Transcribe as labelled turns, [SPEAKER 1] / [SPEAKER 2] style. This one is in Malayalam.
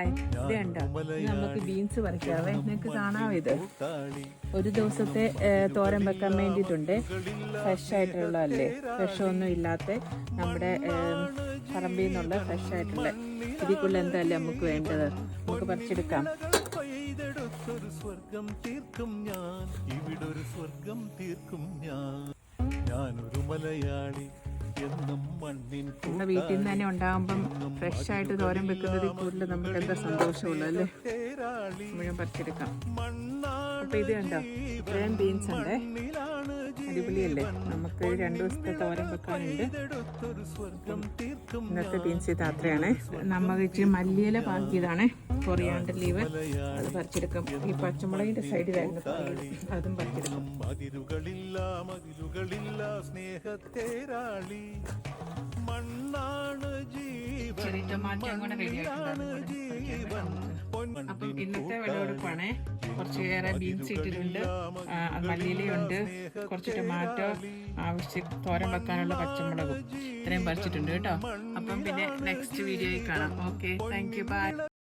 [SPEAKER 1] ഇത് കണ്ടോ, നമുക്ക് ബീൻസ് പറിക്കാവേ. നിങ്ങൾക്ക് കാണാവോ ഇത്? ഒരു ദിവസത്തെ തോരൻ വെക്കാൻ വേണ്ടിയിട്ടുണ്ട്. ഫ്രഷ് ആയിട്ടുള്ളതല്ലേ, ഫ്രഷൊന്നും ഇല്ലാത്ത നമ്മുടെ പറമ്പിൽ നിന്നുള്ള ഫ്രഷ് ആയിട്ടുള്ള ഇതിക്കുള്ള എന്തല്ലേ നമുക്ക് വേണ്ടത്. നമുക്ക് പറിച്ചെടുക്കാം.
[SPEAKER 2] സ്വർഗം തീർക്കും ഞാൻ, ഇവിടൊരു സ്വർഗം തീർക്കും ഞാൻ. ഞാനൊരു മലയാളി എന്നും മണ്ണിൻ.
[SPEAKER 1] നമ്മുടെ വീട്ടിൽ നിന്ന് തന്നെ ഉണ്ടാകുമ്പം ഫ്രഷ് ആയിട്ട് തോരൻ വെക്കുന്നതിൽ കൂടുതൽ നമുക്ക് എന്താ സന്തോഷമുള്ളൂ അല്ലേ. മുഴുവൻ പറിച്ചെടുക്കാം. അപ്പൊ ഇത് കണ്ടോ, ഇത്രയും ബീൻസ് ഉണ്ട്. അടിപൊളിയല്ലേ. നമുക്ക് 2 ദിവസത്തെ തോരൻ വെക്കാനുണ്ട്. ഇന്നത്തെ ബീൻസ് ഇത് അത്രയാണ്. നമുക്ക് ഇച്ചിരി മല്ലിയില പാകിയതാണ്, കൊറിയാണ്ടർ ലീവ്. അത് പറിച്ചെടുക്കും. ഈ പച്ചമുളകിന്റെ സൈഡിലായിരുന്നു, അതും പറിച്ചെടുക്കും. ചെറിയ ടൊമാറ്റോ അങ്ങോട്ട് റെഡി ആയിട്ടുണ്ട്. അപ്പം ഇന്നത്തെ വിളവെടുപ്പാണ്. കുറച്ചേറെ ബീൻസ് ഇട്ടിട്ടുണ്ട്, മല്ലിയിലയുണ്ട്, കുറച്ച് ടൊമാറ്റോ, ആവശ്യം തോരൻ വെക്കാനുള്ള പച്ചമുളകും ഇത്രയും പറിച്ചിട്ടുണ്ട് കേട്ടോ. അപ്പം പിന്നെ നെക്സ്റ്റ് വീഡിയോയിൽ കാണാം. Okay, thank you, by.